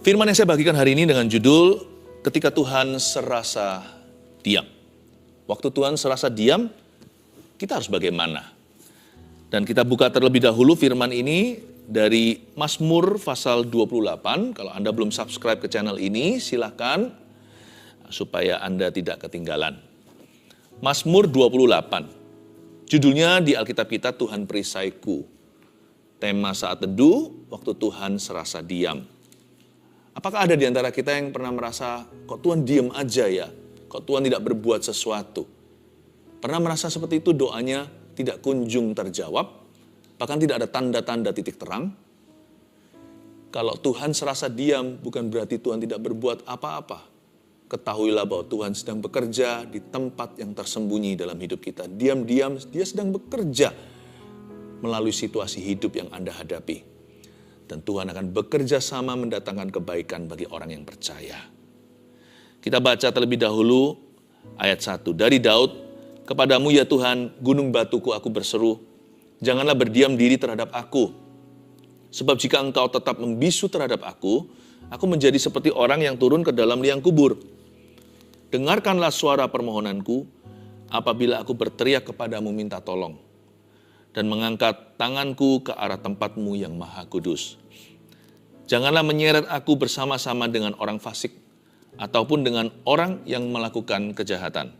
Firman yang saya bagikan hari ini dengan judul, Ketika Tuhan Serasa Diam. Waktu Tuhan serasa diam, kita harus bagaimana? Dan kita buka terlebih dahulu firman ini dari Mazmur pasal 28. Kalau Anda belum subscribe ke channel ini, silakan supaya Anda tidak ketinggalan. Mazmur 28. Judulnya di Alkitab kita, Tuhan Perisaiku. Tema saat teduh, waktu Tuhan serasa diam. Apakah ada di antara kita yang pernah merasa, kok Tuhan diam aja ya? Kok Tuhan tidak berbuat sesuatu? Pernah merasa seperti itu, doanya tidak kunjung terjawab? Bahkan tidak ada tanda-tanda titik terang? Kalau Tuhan serasa diam, bukan berarti Tuhan tidak berbuat apa-apa. Ketahuilah bahwa Tuhan sedang bekerja di tempat yang tersembunyi dalam hidup kita. Diam-diam, Dia sedang bekerja melalui situasi hidup yang Anda hadapi. Dan Tuhan akan bekerja sama mendatangkan kebaikan bagi orang yang percaya. Kita baca terlebih dahulu ayat 1. Dari Daud, kepadamu ya Tuhan, gunung batuku aku berseru, janganlah berdiam diri terhadap aku. Sebab jika engkau tetap membisu terhadap aku menjadi seperti orang yang turun ke dalam liang kubur. Dengarkanlah suara permohonanku apabila aku berteriak kepadamu minta tolong. Dan mengangkat tanganku ke arah tempat-Mu yang maha kudus. Janganlah menyeret aku bersama-sama dengan orang fasik, ataupun dengan orang yang melakukan kejahatan,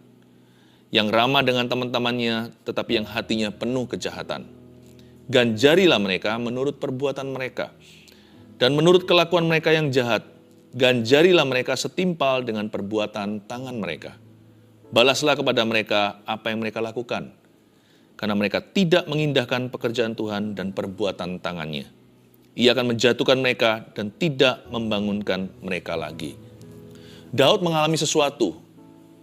yang ramah dengan teman-temannya, tetapi yang hatinya penuh kejahatan. Ganjarilah mereka menurut perbuatan mereka, dan menurut kelakuan mereka yang jahat, ganjarilah mereka setimpal dengan perbuatan tangan mereka. Balaslah kepada mereka apa yang mereka lakukan, karena mereka tidak mengindahkan pekerjaan Tuhan dan perbuatan tangannya. Ia akan menjatuhkan mereka dan tidak membangunkan mereka lagi. Daud mengalami sesuatu,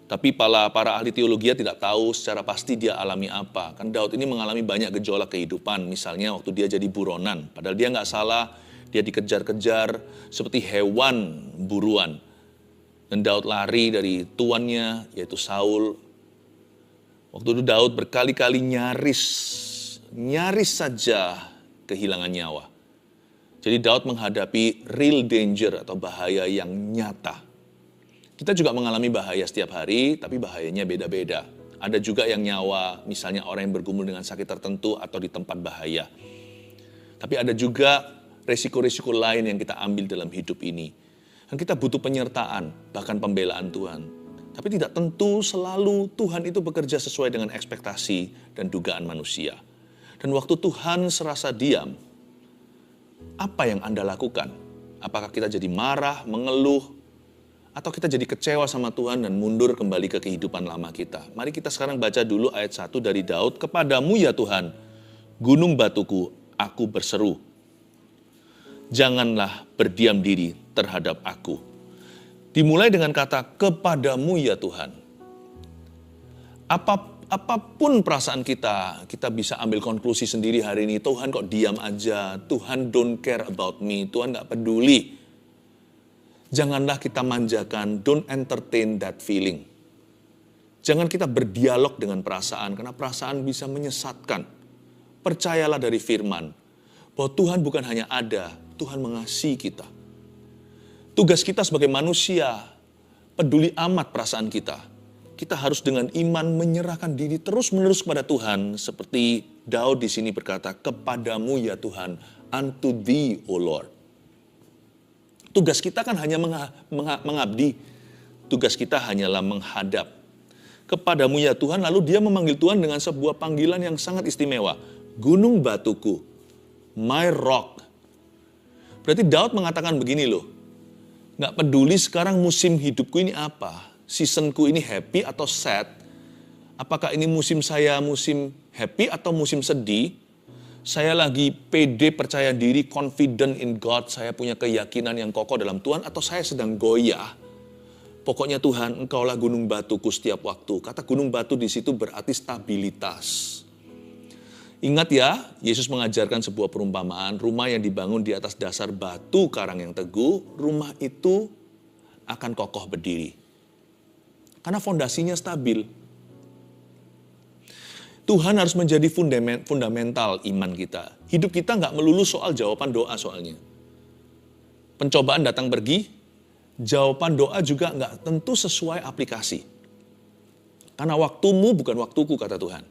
tapi para ahli teologi tidak tahu secara pasti dia alami apa. Kan Daud ini mengalami banyak gejolak kehidupan, misalnya waktu dia jadi buronan. Padahal dia nggak salah, dia dikejar-kejar seperti hewan buruan. Dan Daud lari dari tuannya, yaitu Saul. Waktu itu Daud berkali-kali nyaris saja kehilangan nyawa. Jadi Daud menghadapi real danger atau bahaya yang nyata. Kita juga mengalami bahaya setiap hari, tapi bahayanya beda-beda. Ada juga yang nyawa, misalnya orang yang bergumul dengan sakit tertentu atau di tempat bahaya. Tapi ada juga resiko-resiko lain yang kita ambil dalam hidup ini. Dan kita butuh penyertaan, bahkan pembelaan Tuhan. Tapi tidak tentu selalu Tuhan itu bekerja sesuai dengan ekspektasi dan dugaan manusia. Dan waktu Tuhan serasa diam, apa yang Anda lakukan? Apakah kita jadi marah, mengeluh, atau kita jadi kecewa sama Tuhan dan mundur kembali ke kehidupan lama kita? Mari kita sekarang baca dulu ayat 1 dari Daud. Kepadamu ya Tuhan, gunung batuku, aku berseru. Janganlah berdiam diri terhadap aku. Dimulai dengan kata, kepadamu ya Tuhan. Apapun perasaan kita bisa ambil konklusi sendiri hari ini. Tuhan kok diam aja, Tuhan don't care about me, Tuhan gak peduli. Janganlah kita manjakan, don't entertain that feeling. Jangan kita berdialog dengan perasaan, karena perasaan bisa menyesatkan. Percayalah dari firman, bahwa Tuhan bukan hanya ada, Tuhan mengasihi kita. Tugas kita sebagai manusia, peduli amat perasaan kita. Kita harus dengan iman menyerahkan diri terus-menerus kepada Tuhan. Seperti Daud di sini berkata, kepadamu ya Tuhan, unto thee, O Lord. Tugas kita kan hanya mengabdi. Tugas kita hanyalah menghadap. Kepadamu ya Tuhan, lalu dia memanggil Tuhan dengan sebuah panggilan yang sangat istimewa. Gunung batuku, my rock. Berarti Daud mengatakan begini loh, gak peduli sekarang musim hidupku ini apa. Seasonku ini happy atau sad. Apakah ini musim saya musim happy atau musim sedih. Saya lagi pede, percaya diri, confident in God. Saya punya keyakinan yang kokoh dalam Tuhan. Atau saya sedang goyah. Pokoknya Tuhan, Engkaulah gunung batuku setiap waktu. Kata gunung batu di situ berarti stabilitas. Ingat ya, Yesus mengajarkan sebuah perumpamaan, rumah yang dibangun di atas dasar batu karang yang teguh, rumah itu akan kokoh berdiri. Karena fondasinya stabil. Tuhan harus menjadi fundamental iman kita. Hidup kita nggak melulu soal jawaban doa soalnya. Pencobaan datang pergi, jawaban doa juga nggak tentu sesuai aplikasi. Karena waktumu bukan waktuku, kata Tuhan.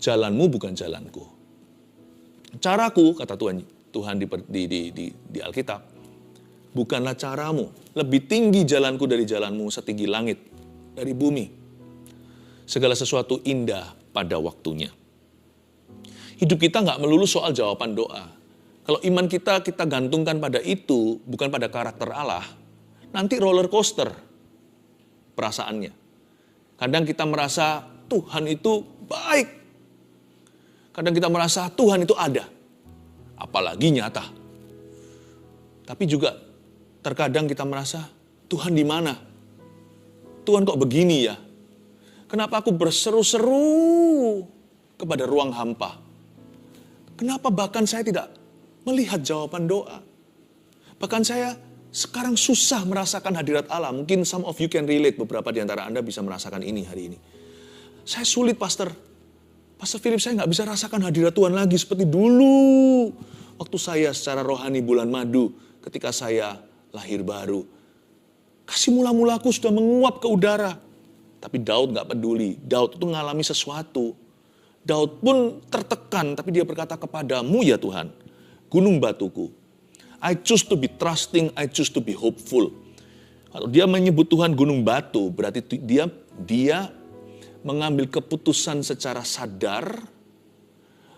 Jalanmu bukan jalanku. Caraku, kata Tuhan di Alkitab, bukanlah caramu. Lebih tinggi jalanku dari jalanmu, setinggi langit dari bumi. Segala sesuatu indah pada waktunya. Hidup kita nggak melulu soal jawaban doa. Kalau iman kita gantungkan pada itu, bukan pada karakter Allah, nanti roller coaster perasaannya. Kadang kita merasa Tuhan itu baik. Kadang kita merasa Tuhan itu ada. Apalagi nyata. Tapi juga terkadang kita merasa, Tuhan di mana? Tuhan kok begini ya? Kenapa aku berseru-seru kepada ruang hampa? Kenapa bahkan saya tidak melihat jawaban doa? Bahkan saya sekarang susah merasakan hadirat Allah. Mungkin some of you can relate, beberapa di antara Anda bisa merasakan ini hari ini. Saya sulit, Pastor Philip, saya nggak bisa rasakan hadirat Tuhan lagi seperti dulu. Waktu saya secara rohani bulan madu, ketika saya lahir baru. Kasih mula-mulaku sudah menguap ke udara. Tapi Daud gak peduli. Daud itu mengalami sesuatu. Daud pun tertekan, tapi dia berkata kepadamu ya Tuhan, gunung batuku. I choose to be trusting, I choose to be hopeful. Kalau dia menyebut Tuhan gunung batu, berarti dia mengambil keputusan secara sadar,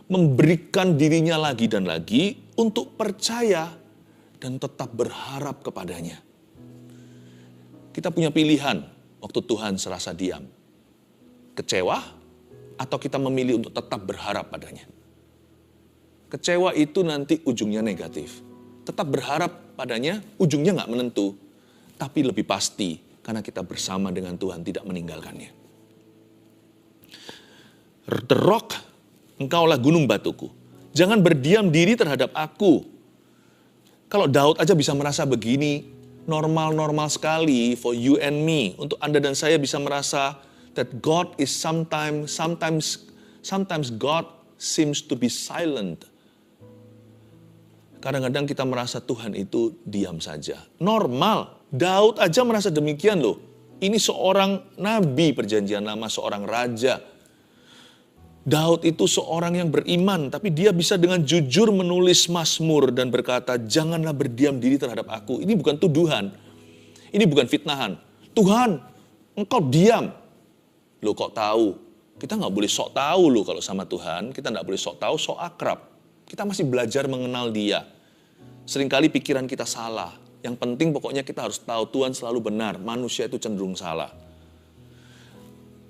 memberikan dirinya lagi dan lagi untuk percaya dan tetap berharap kepadanya. Kita punya pilihan waktu Tuhan serasa diam. Kecewa atau kita memilih untuk tetap berharap padanya. Kecewa itu nanti ujungnya negatif. Tetap berharap padanya ujungnya gak menentu. Tapi lebih pasti karena kita bersama dengan Tuhan tidak meninggalkannya. The rock, engkaulah gunung batuku. Jangan berdiam diri terhadap aku. Kalau Daud aja bisa merasa begini, normal-normal sekali for you and me. Untuk Anda dan saya bisa merasa that God is sometimes God seems to be silent. Kadang-kadang kita merasa Tuhan itu diam saja. Normal. Daud aja merasa demikian loh. Ini seorang nabi perjanjian lama, seorang raja. Daud itu seorang yang beriman, tapi dia bisa dengan jujur menulis Mazmur dan berkata, janganlah berdiam diri terhadap aku. Ini bukan tuduhan, ini bukan fitnahan. Tuhan, engkau diam. Loh kok tahu? Kita nggak boleh sok tahu loh kalau sama Tuhan. Kita nggak boleh sok tahu, sok akrab. Kita masih belajar mengenal Dia. Seringkali pikiran kita salah. Yang penting pokoknya kita harus tahu Tuhan selalu benar. Manusia itu cenderung salah.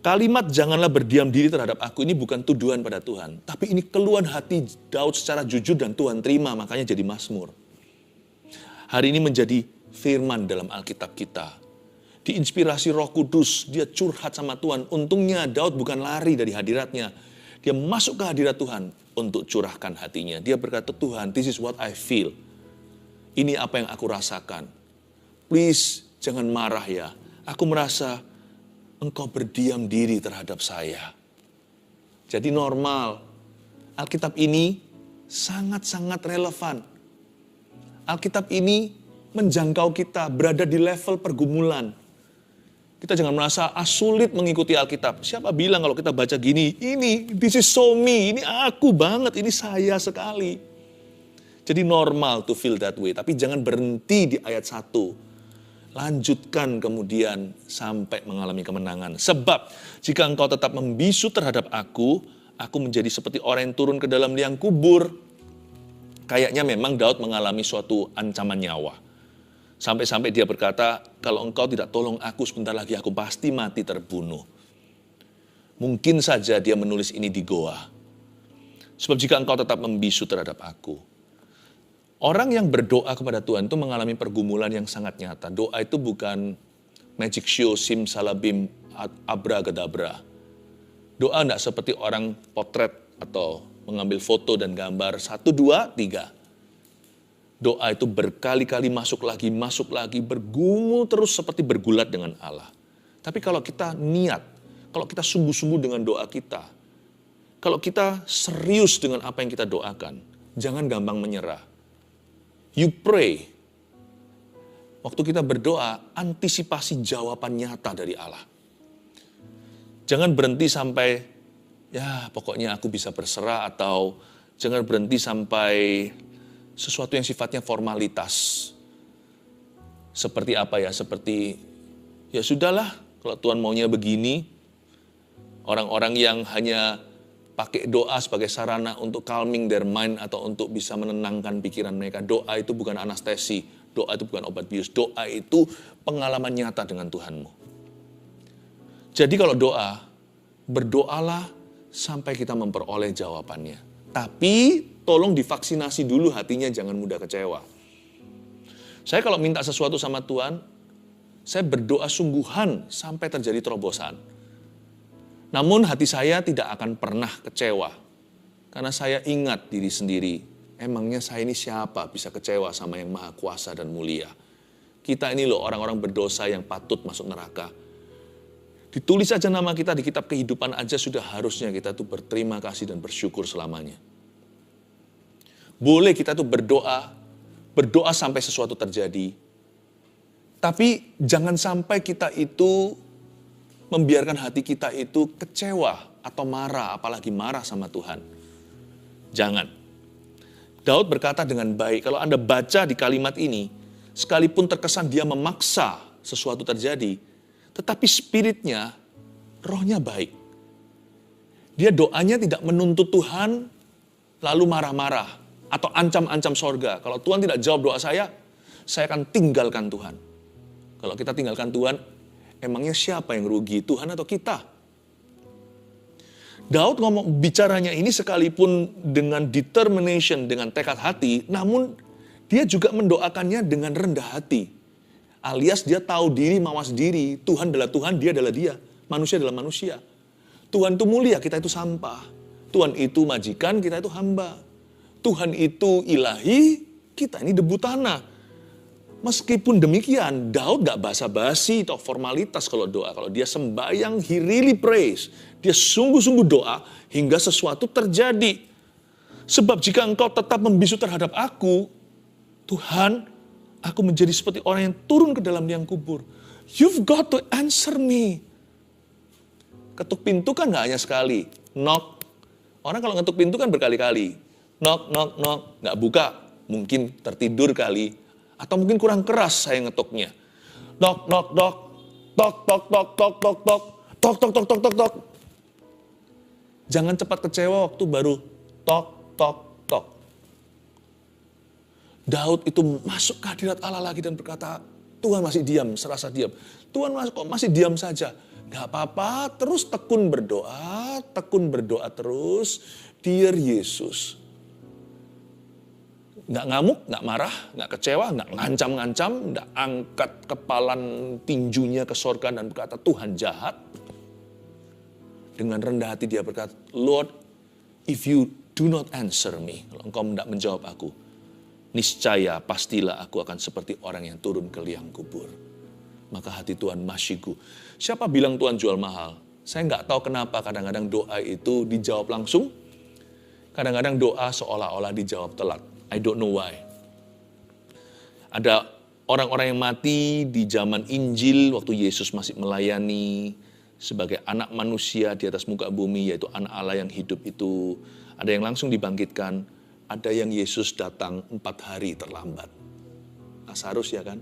Kalimat janganlah berdiam diri terhadap aku ini bukan tuduhan pada Tuhan. Tapi ini keluhan hati Daud secara jujur dan Tuhan terima, makanya jadi Mazmur. Hari ini menjadi firman dalam Alkitab kita. Diinspirasi Roh Kudus, dia curhat sama Tuhan. Untungnya Daud bukan lari dari hadiratnya. Dia masuk ke hadirat Tuhan untuk curahkan hatinya. Dia berkata, Tuhan, this is what I feel. Ini apa yang aku rasakan. Please, jangan marah ya. Aku merasa engkau berdiam diri terhadap saya. Jadi normal. Alkitab ini sangat-sangat relevan. Alkitab ini menjangkau kita, berada di level pergumulan. Kita jangan merasa sulit mengikuti Alkitab. Siapa bilang kalau kita baca gini, this is so me, ini aku banget, ini saya sekali. Jadi normal to feel that way, tapi jangan berhenti di ayat 1. Lanjutkan kemudian sampai mengalami kemenangan. Sebab jika engkau tetap membisu terhadap aku menjadi seperti orang yang turun ke dalam liang kubur. Kayaknya memang Daud mengalami suatu ancaman nyawa. Sampai-sampai dia berkata, kalau engkau tidak tolong aku sebentar lagi aku pasti mati terbunuh. Mungkin saja dia menulis ini di goa. Sebab jika engkau tetap membisu terhadap aku. Orang yang berdoa kepada Tuhan itu mengalami pergumulan yang sangat nyata. Doa itu bukan magic show, simsalabim, abracadabra. Doa tidak seperti orang potret atau mengambil foto dan gambar 1, 2, 3. Doa itu berkali-kali masuk lagi, bergumul terus seperti bergulat dengan Allah. Tapi kalau kita niat, kalau kita sungguh-sungguh dengan doa kita, kalau kita serius dengan apa yang kita doakan, jangan gampang menyerah. You pray, waktu kita berdoa, antisipasi jawaban nyata dari Allah. Jangan berhenti sampai, ya pokoknya aku bisa berserah, atau jangan berhenti sampai sesuatu yang sifatnya formalitas. Seperti apa ya? Seperti, ya sudahlah, kalau Tuhan maunya begini. Orang-orang yang hanya pakai doa sebagai sarana untuk calming their mind atau untuk bisa menenangkan pikiran mereka. Doa itu bukan anestesi, doa itu bukan obat bius. Doa itu pengalaman nyata dengan Tuhanmu. Jadi kalau doa, berdoalah sampai kita memperoleh jawabannya. Tapi tolong divaksinasi dulu hatinya, jangan mudah kecewa. Saya kalau minta sesuatu sama Tuhan, saya berdoa sungguhan sampai terjadi terobosan. Namun hati saya tidak akan pernah kecewa. Karena saya ingat diri sendiri, emangnya saya ini siapa bisa kecewa sama yang maha kuasa dan mulia. Kita ini loh orang-orang berdosa yang patut masuk neraka. Ditulis aja nama kita di kitab kehidupan aja sudah harusnya kita tuh berterima kasih dan bersyukur selamanya. Boleh kita tuh berdoa sampai sesuatu terjadi. Tapi jangan sampai kita itu membiarkan hati kita itu kecewa atau marah, apalagi marah sama Tuhan. Jangan. Daud berkata dengan baik, kalau Anda baca di kalimat ini, sekalipun terkesan dia memaksa sesuatu terjadi, tetapi spiritnya, rohnya baik. Dia doanya tidak menuntut Tuhan, lalu marah-marah, atau ancam-ancam sorga. Kalau Tuhan tidak jawab doa saya akan tinggalkan Tuhan. Kalau kita tinggalkan Tuhan, emangnya siapa yang rugi, Tuhan atau kita? Daud bicaranya ini sekalipun dengan determination, dengan tekad hati, namun dia juga mendoakannya dengan rendah hati. Alias dia tahu diri, mawas diri, Tuhan adalah Tuhan, dia adalah dia, manusia adalah manusia. Tuhan itu mulia, kita itu sampah. Tuhan itu majikan, kita itu hamba. Tuhan itu ilahi, kita ini debu tanah. Meskipun demikian, Daud gak basa-basi atau formalitas kalau doa. Kalau dia sembahyang, he really prays. Dia sungguh-sungguh doa hingga sesuatu terjadi. Sebab jika engkau tetap membisu terhadap aku, Tuhan, aku menjadi seperti orang yang turun ke dalam liang kubur. You've got to answer me. Ketuk pintu kan gak hanya sekali. Knock. Orang kalau ngetuk pintu kan berkali-kali. Knock, knock, knock. Gak buka. Mungkin tertidur kali. Atau mungkin kurang keras saya ngetuknya. Knock, knock, knock. Tok, tok, tok, tok, tok, tok. Tok, tok, tok, tok, tok, tok. Jangan cepat kecewa waktu baru tok, tok, tok. Daud itu masuk ke hadirat Allah lagi dan berkata, Tuhan masih diam, serasa diam. Tuhan kok masih diam saja. Gak apa-apa, terus tekun berdoa terus. Dear Yesus. Gak ngamuk, gak marah, gak kecewa, gak ngancam-ngancam, gak angkat kepalan tinjunya ke sorga dan berkata, Tuhan jahat. Dengan rendah hati dia berkata, Lord, if you do not answer me, kalau engkau tidak menjawab aku, niscaya pastilah aku akan seperti orang yang turun ke liang kubur. Maka hati Tuhan masyiku. Siapa bilang Tuhan jual mahal? Saya nggak tahu kenapa kadang-kadang doa itu dijawab langsung. Kadang-kadang doa seolah-olah dijawab telat. I don't know why. Ada orang-orang yang mati di zaman Injil waktu Yesus masih melayani sebagai anak manusia di atas muka bumi, yaitu anak Allah yang hidup itu. Ada yang langsung dibangkitkan, ada yang Yesus datang 4 hari terlambat. Lazarus ya kan?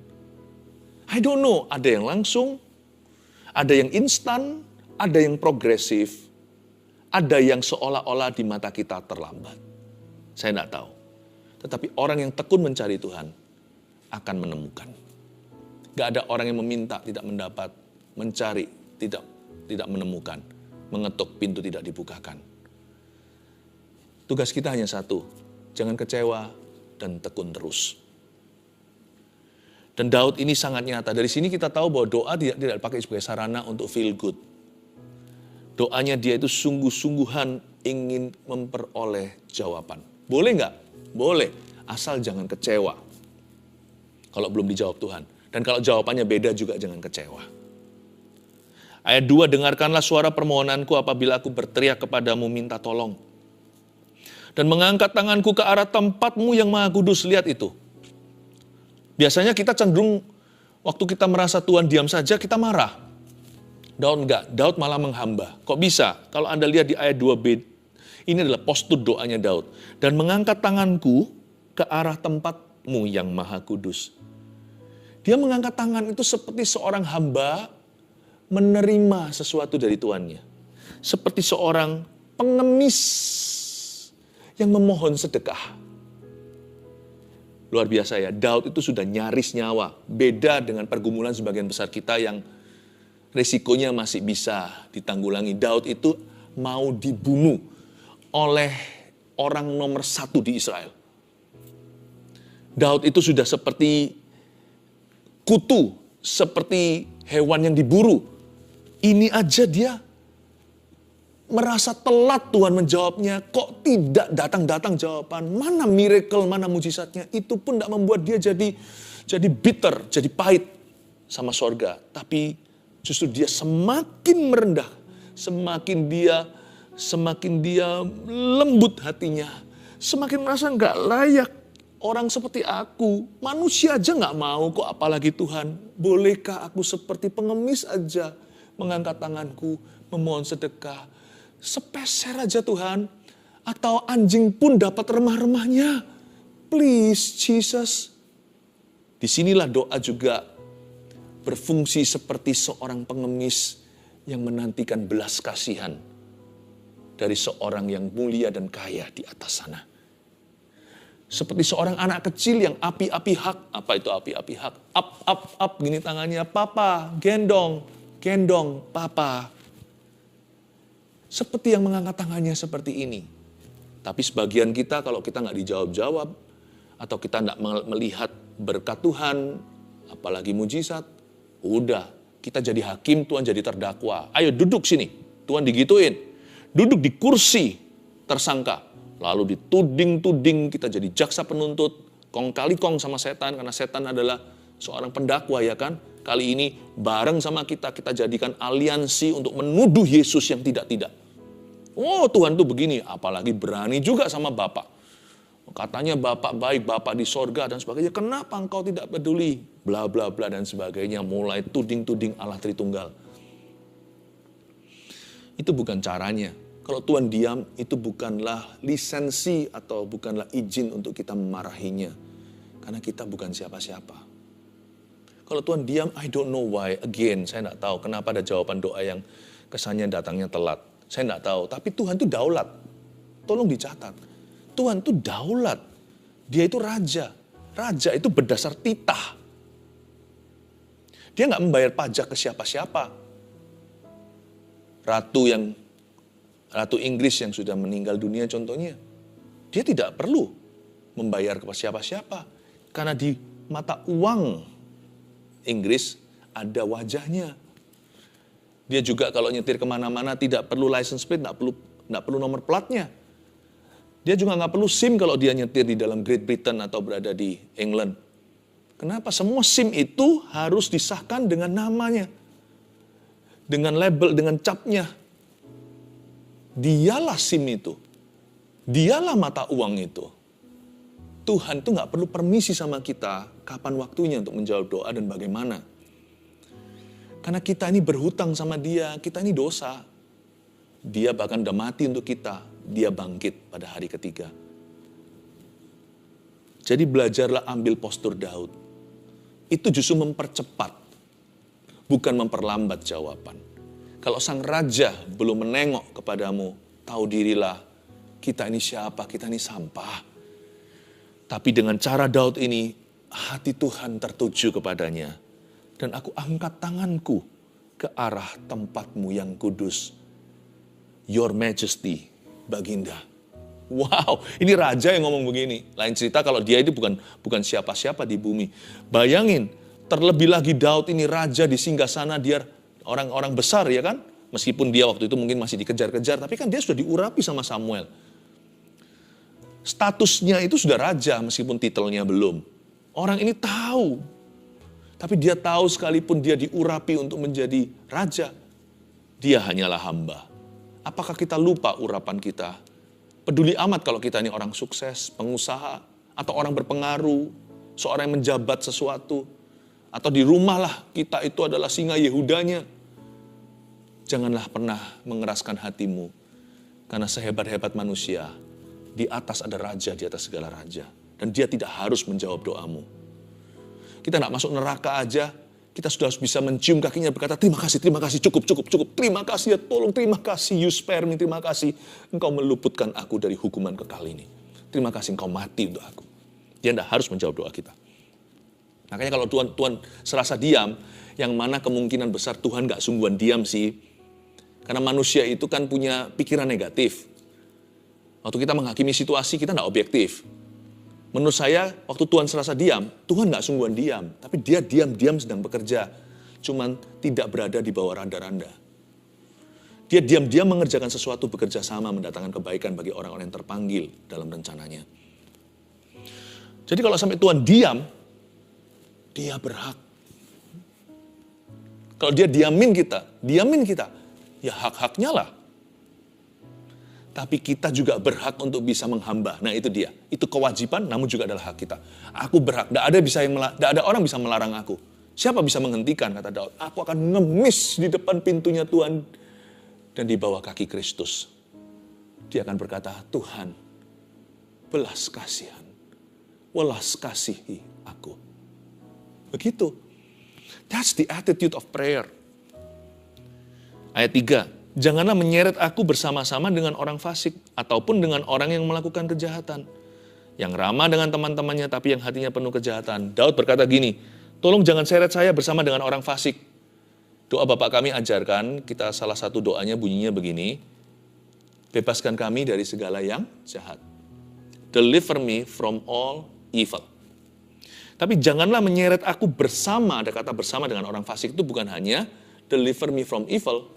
I don't know, ada yang langsung, ada yang instan, ada yang progresif, ada yang seolah-olah di mata kita terlambat. Saya tidak tahu. Tetapi orang yang tekun mencari Tuhan akan menemukan. Gak ada orang yang meminta tidak mendapat, mencari tidak menemukan, mengetuk pintu tidak dibukakan. Tugas kita hanya satu, jangan kecewa dan tekun terus. Dan Daud ini sangat nyata. Dari sini kita tahu bahwa doa tidak dipakai sebagai sarana untuk feel good. Doanya dia itu sungguh-sungguhan ingin memperoleh jawaban. Boleh nggak? Boleh, asal jangan kecewa kalau belum dijawab Tuhan. Dan kalau jawabannya beda juga jangan kecewa. Ayat 2, dengarkanlah suara permohonanku apabila aku berteriak kepadamu minta tolong. Dan mengangkat tanganku ke arah tempatmu yang maha kudus. Lihat itu. Biasanya kita cenderung Waktu kita merasa Tuhan diam saja, kita marah. Daud enggak, Daud malah menghamba. Kok bisa? Kalau Anda lihat di ayat 2b, ini adalah postur doanya Daud. Dan mengangkat tanganku ke arah tempatmu yang maha kudus. Dia mengangkat tangan itu seperti seorang hamba menerima sesuatu dari tuannya. Seperti seorang pengemis yang memohon sedekah. Luar biasa ya, Daud itu sudah nyaris nyawa. Beda dengan pergumulan sebagian besar kita yang resikonya masih bisa ditanggulangi. Daud itu mau dibunuh oleh orang nomor 1 di Israel. Daud itu sudah seperti kutu, seperti hewan yang diburu. Ini aja dia merasa telat Tuhan menjawabnya. Kok tidak datang-datang jawaban? Mana miracle, mana mujizatnya? Itu pun tidak membuat dia jadi bitter, jadi pahit sama sorga. Tapi justru dia semakin merendah, semakin dia lembut hatinya, semakin merasa nggak layak. Orang seperti aku, manusia aja nggak mau kok, apalagi Tuhan. Bolehkah aku seperti pengemis aja mengangkat tanganku, memohon sedekah. Sepeser aja Tuhan. Atau anjing pun dapat remah-remahnya. Please Jesus. Disinilah doa juga berfungsi seperti seorang pengemis yang menantikan belas kasihan dari seorang yang mulia dan kaya di atas sana. Seperti seorang anak kecil yang api-api hak. Apa itu api-api hak? Up, gini tangannya. Papa, gendong, papa. Seperti yang mengangkat tangannya seperti ini. Tapi sebagian kita kalau kita nggak dijawab-jawab, atau kita nggak melihat berkat Tuhan, apalagi mujizat, udah, kita jadi hakim, Tuhan jadi terdakwa. Ayo duduk sini, Tuhan digituin. Duduk di kursi tersangka. Lalu dituding-tuding, kita jadi jaksa penuntut, kong kali kong sama setan, karena setan adalah seorang pendakwa ya kan. Kali ini bareng sama kita jadikan aliansi untuk menuduh Yesus yang tidak-tidak. Oh Tuhan tuh begini, apalagi berani juga sama Bapak. Katanya Bapak baik, Bapak di sorga dan sebagainya. Kenapa engkau tidak peduli? Bla bla bla dan sebagainya. Mulai tuding-tuding Allah Tritunggal. Itu bukan caranya. Kalau Tuhan diam, itu bukanlah lisensi atau bukanlah izin untuk kita memarahinya. Karena kita bukan siapa-siapa. Kalau Tuhan diam, I don't know why. Again, saya tidak tahu kenapa ada jawaban doa yang kesannya datangnya telat. Saya tidak tahu, tapi Tuhan itu daulat. Tolong dicatat. Tuhan itu daulat. Dia itu raja. Raja itu berdasar titah. Dia nggak membayar pajak ke siapa-siapa. Ratu Inggris yang sudah meninggal dunia contohnya. Dia tidak perlu membayar kepada siapa-siapa. Karena di mata uang Inggris ada wajahnya. Dia juga kalau nyetir kemana-mana tidak perlu license plate, tidak perlu nomor platnya. Dia juga nggak perlu SIM kalau dia nyetir di dalam Great Britain atau berada di England. Kenapa? Semua SIM itu harus disahkan dengan namanya. Dengan label, dengan capnya. Dialah SIM itu. Dialah mata uang itu. Tuhan itu nggak perlu permisi sama kita kapan waktunya untuk menjawab doa dan bagaimana. Karena kita ini berhutang sama dia, kita ini dosa. Dia bahkan udah mati untuk kita. Dia bangkit pada hari ketiga. Jadi belajarlah ambil postur Daud. Itu justru mempercepat, bukan memperlambat jawaban. Kalau sang raja belum menengok kepadamu, tahu dirilah, kita ini siapa, kita ini sampah. Tapi dengan cara Daud ini, hati Tuhan tertuju kepadanya. Dan aku angkat tanganku ke arah tempatmu yang kudus. Your Majesty, Baginda. Wow, ini raja yang ngomong begini. Lain cerita kalau dia itu bukan siapa-siapa di bumi. Bayangin, terlebih lagi Daud ini raja di singgasana, dia orang-orang besar ya kan. Meskipun dia waktu itu mungkin masih dikejar-kejar, tapi kan dia sudah diurapi sama Samuel. Statusnya itu sudah raja meskipun titelnya belum. Orang ini tahu. Tapi dia tahu sekalipun dia diurapi untuk menjadi raja, dia hanyalah hamba. Apakah kita lupa urapan kita? Peduli amat kalau kita ini orang sukses, pengusaha, atau orang berpengaruh, seorang yang menjabat sesuatu. Atau di rumah lah, kita itu adalah singa Yehudanya. Janganlah pernah mengeraskan hatimu. Karena sehebat-hebat manusia, di atas ada raja, di atas segala raja. Dan dia tidak harus menjawab doamu. Kita tidak masuk neraka aja, kita sudah harus bisa mencium kakinya berkata, terima kasih, cukup. Terima kasih ya, tolong, terima kasih, you spare me, terima kasih. Engkau meluputkan aku dari hukuman kekal ini. Terima kasih engkau mati untuk aku. Dia tidak harus menjawab doa kita. Makanya kalau Tuhan serasa diam, yang mana kemungkinan besar Tuhan gak sungguhan diam sih. Karena manusia itu kan punya pikiran negatif. Waktu kita menghakimi situasi, kita gak objektif. Menurut saya, waktu Tuhan serasa diam, Tuhan gak sungguhan diam. Tapi dia diam-diam sedang bekerja. Cuman tidak berada di bawah randa-randa. Dia diam-diam mengerjakan sesuatu, bekerja sama, mendatangkan kebaikan bagi orang-orang yang terpanggil dalam rencananya. Jadi kalau sampai Tuhan diam, dia berhak. Kalau dia diamin kita, ya hak-haknya lah. Tapi kita juga berhak untuk bisa menghamba. Nah itu dia. Itu kewajiban namun juga adalah hak kita. Aku berhak. Tidak ada orang bisa melarang aku. Siapa bisa menghentikan, kata Daud. Aku akan ngemis di depan pintunya Tuhan. Dan di bawah kaki Kristus. Dia akan berkata, Tuhan, belas kasihan. Welas kasihi aku. Begitu. That's the attitude of prayer. Ayat 3. Janganlah menyeret aku bersama-sama dengan orang fasik, ataupun dengan orang yang melakukan kejahatan. Yang ramah dengan teman-temannya, tapi yang hatinya penuh kejahatan. Daud berkata gini, tolong jangan seret saya bersama dengan orang fasik. Doa Bapak kami ajarkan, kita salah satu doanya bunyinya begini, bebaskan kami dari segala yang jahat. Deliver me from all evil. Tapi janganlah menyeret aku bersama, ada kata bersama dengan orang fasik itu bukan hanya deliver me from evil,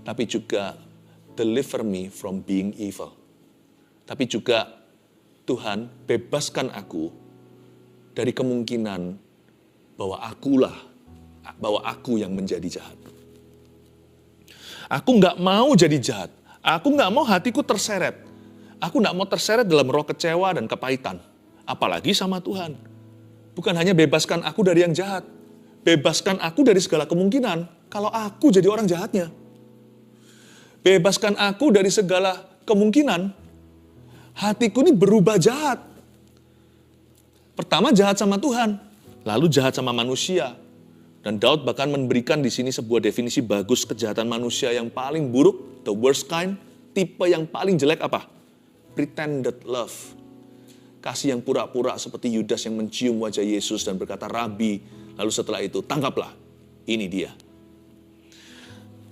tapi juga deliver me from being evil. Tapi juga Tuhan bebaskan aku dari kemungkinan bahwa aku yang menjadi jahat. Aku nggak mau jadi jahat. Aku nggak mau hatiku terseret. Aku nggak mau terseret dalam roh kecewa dan kepahitan. Apalagi sama Tuhan. Bukan hanya bebaskan aku dari yang jahat. Bebaskan aku dari segala kemungkinan kalau aku jadi orang jahatnya. Bebaskan aku dari segala kemungkinan hatiku ini berubah jahat. Pertama jahat sama Tuhan, lalu jahat sama manusia. Dan Daud bahkan memberikan di sini sebuah definisi bagus kejahatan manusia yang paling buruk, the worst kind, tipe yang paling jelek apa? Pretended love. Kasih yang pura-pura seperti Yudas yang mencium wajah Yesus dan berkata, Rabi, lalu setelah itu tangkaplah, ini dia.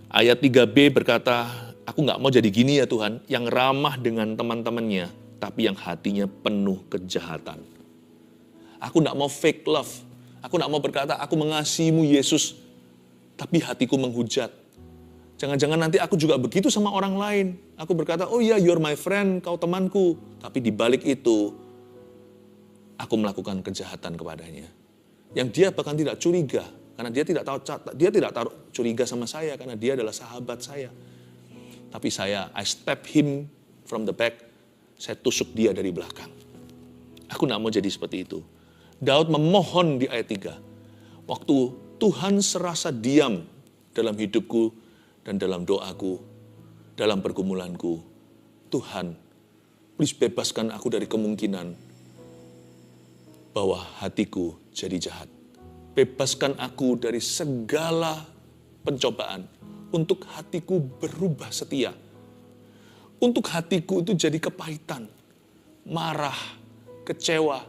Ayat 3b berkata, aku gak mau jadi gini ya Tuhan, yang ramah dengan teman-temannya, tapi yang hatinya penuh kejahatan. Aku gak mau fake love, aku gak mau berkata, aku mengasihimu Yesus, tapi hatiku menghujat. Jangan-jangan nanti aku juga begitu sama orang lain. Aku berkata, oh iya, you're my friend, kau temanku. Tapi di balik itu, aku melakukan kejahatan kepadanya. Yang dia bahkan tidak curiga. Karena dia tidak taruh curiga sama saya karena dia adalah sahabat saya. Tapi I step him from the back, saya tusuk dia dari belakang. Aku tidak mau jadi seperti itu. Daud memohon di ayat 3. Waktu Tuhan serasa diam dalam hidupku dan dalam doaku, dalam pergumulanku. Tuhan, please bebaskan aku dari kemungkinan bahwa hatiku jadi jahat. Bebaskan aku dari segala pencobaan. Untuk hatiku berubah setia. Untuk hatiku itu jadi kepahitan. Marah, kecewa,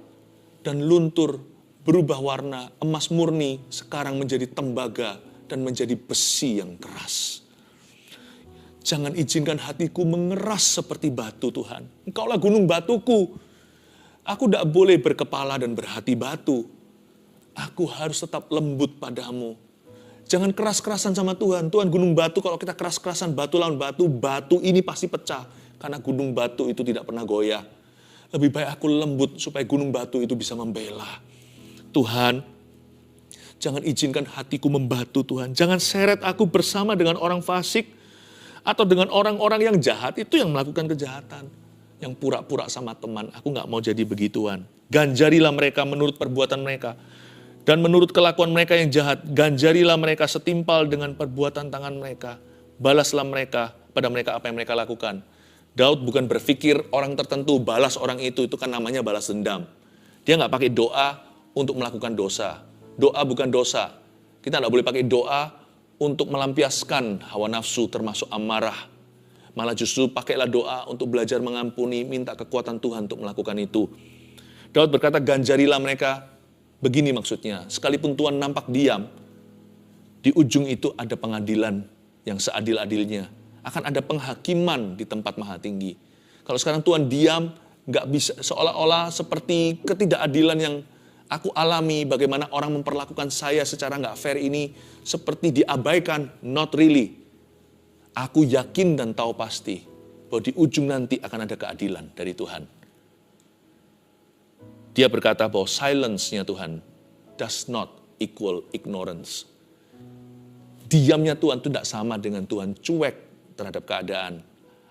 dan luntur. Berubah warna, emas murni sekarang menjadi tembaga dan menjadi besi yang keras. Jangan izinkan hatiku mengeras seperti batu Tuhan. Engkaulah gunung batuku. Aku tidak boleh berkepala dan berhati batu. Aku harus tetap lembut padamu. Jangan keras-kerasan sama Tuhan. Tuhan gunung batu, kalau kita keras-kerasan batu lawan batu, batu ini pasti pecah. Karena gunung batu itu tidak pernah goyah. Lebih baik aku lembut supaya gunung batu itu bisa membela. Tuhan, jangan izinkan hatiku membatu Tuhan. Jangan seret aku bersama dengan orang fasik atau dengan orang-orang yang jahat. Itu yang melakukan kejahatan. Yang pura-pura sama teman. Aku gak mau jadi begituan. Ganjarilah mereka menurut perbuatan mereka. Dan menurut kelakuan mereka yang jahat, ganjarilah mereka setimpal dengan perbuatan tangan mereka. Balaslah mereka pada mereka apa yang mereka lakukan. Daud bukan berpikir orang tertentu balas orang itu kan namanya balas dendam. Dia nggak pakai doa untuk melakukan dosa. Doa bukan dosa. Kita nggak boleh pakai doa untuk melampiaskan hawa nafsu termasuk amarah. Malah justru pakailah doa untuk belajar mengampuni, minta kekuatan Tuhan untuk melakukan itu. Daud berkata, ganjarilah mereka. Begini maksudnya, sekalipun Tuhan nampak diam, di ujung itu ada pengadilan yang seadil-adilnya. Akan ada penghakiman di tempat maha tinggi. Kalau sekarang Tuhan diam, nggak bisa, seolah-olah seperti ketidakadilan yang aku alami, bagaimana orang memperlakukan saya secara nggak fair ini, seperti diabaikan, not really. Aku yakin dan tahu pasti, bahwa di ujung nanti akan ada keadilan dari Tuhan. Dia berkata bahwa silence-nya Tuhan does not equal ignorance. Diamnya Tuhan itu tidak sama dengan Tuhan cuek terhadap keadaan,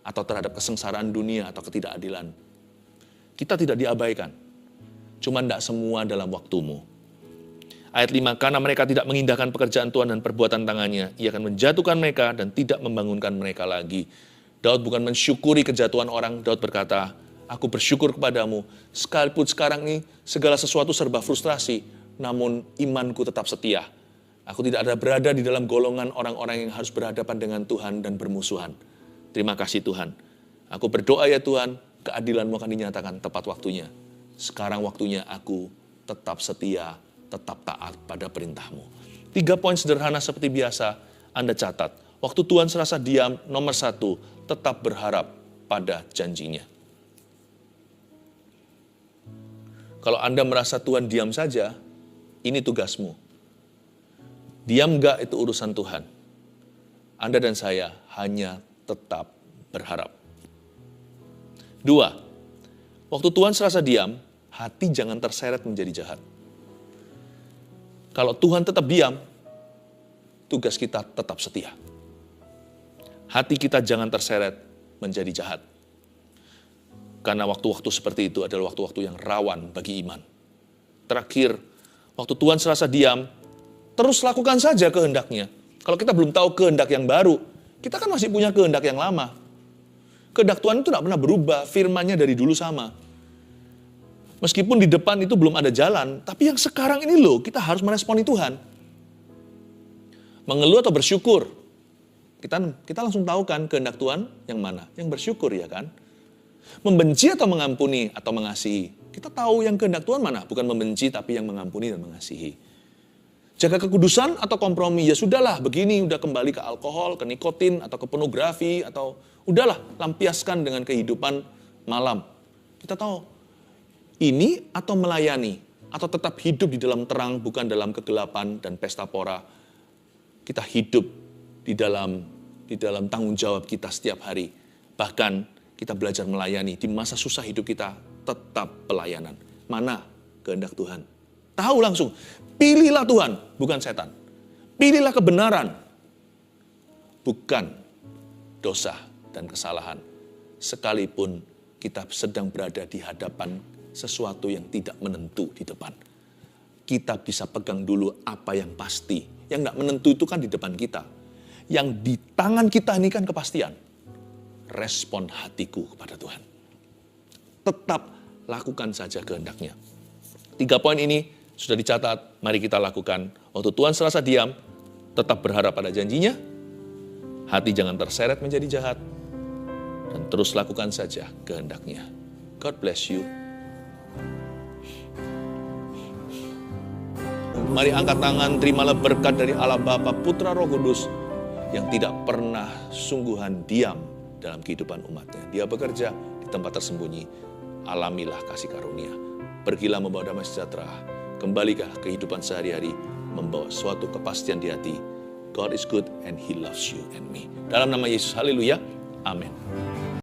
atau terhadap kesengsaraan dunia, atau ketidakadilan. Kita tidak diabaikan. Cuma tidak semua dalam waktumu. Ayat 5, karena mereka tidak mengindahkan pekerjaan Tuhan dan perbuatan tangannya, ia akan menjatuhkan mereka dan tidak membangunkan mereka lagi. Daud bukan mensyukuri kejatuhan orang, Daud berkata, aku bersyukur kepadamu, sekalipun sekarang ini segala sesuatu serba frustrasi, namun imanku tetap setia. Aku tidak ada berada di dalam golongan orang-orang yang harus berhadapan dengan Tuhan dan bermusuhan. Terima kasih Tuhan. Aku berdoa ya Tuhan, keadilan-Mu akan dinyatakan tepat waktunya. Sekarang waktunya aku tetap setia, tetap taat pada perintah-Mu. 3 poin sederhana seperti biasa, Anda catat. Waktu Tuhan serasa diam, nomor 1, tetap berharap pada janjinya. Kalau Anda merasa Tuhan diam saja, ini tugasmu. Diam enggak itu urusan Tuhan. Anda dan saya hanya tetap berharap. 2, waktu Tuhan serasa diam, hati jangan terseret menjadi jahat. Kalau Tuhan tetap diam, tugas kita tetap setia. Hati kita jangan terseret menjadi jahat. Karena waktu-waktu seperti itu adalah waktu-waktu yang rawan bagi iman. Terakhir, waktu Tuhan serasa diam, terus lakukan saja kehendaknya. Kalau kita belum tahu kehendak yang baru, kita kan masih punya kehendak yang lama. Kehendak Tuhan itu tidak pernah berubah, firman-Nya dari dulu sama. Meskipun di depan itu belum ada jalan, tapi yang sekarang ini loh, kita harus meresponi Tuhan. Mengeluh atau bersyukur. Kita langsung tahu kan kehendak Tuhan yang mana? Yang bersyukur ya kan? Membenci atau mengampuni atau mengasihi. Kita tahu yang kehendak Tuhan mana? Bukan membenci tapi yang mengampuni dan mengasihi. Jaga kekudusan atau kompromi. Ya sudahlah, begini udah kembali ke alkohol, ke nikotin, atau ke pornografi, atau udahlah lampiaskan dengan kehidupan malam. Kita tahu. Ini atau melayani, atau tetap hidup di dalam terang, bukan dalam kegelapan dan pesta pora. Kita hidup di dalam tanggung jawab kita setiap hari. Bahkan kita belajar melayani. Di masa susah hidup kita, tetap pelayanan. Mana kehendak Tuhan? Tahu langsung. Pilihlah Tuhan, bukan setan. Pilihlah kebenaran, bukan dosa dan kesalahan. Sekalipun kita sedang berada di hadapan sesuatu yang tidak menentu di depan. Kita bisa pegang dulu apa yang pasti. Yang tidak menentu itu kan di depan kita. Yang di tangan kita ini kan kepastian. Respon hatiku kepada Tuhan. Tetap lakukan saja kehendaknya. 3 poin ini sudah dicatat, mari kita lakukan. Waktu Tuhan serasa diam, tetap berharap pada janjinya, hati jangan terseret menjadi jahat, dan terus lakukan saja kehendaknya. God bless you. Mari angkat tangan, terimalah berkat dari Allah Bapa, Putra, Roh Kudus, yang tidak pernah sungguhan diam dalam kehidupan umatnya. Dia bekerja di tempat tersembunyi. Alamilah kasih karunia. Pergilah membawa damai sejahtera. Kembalikah kehidupan sehari-hari membawa suatu kepastian di hati. God is good and He loves you and me. Dalam nama Yesus, haleluya. Amin.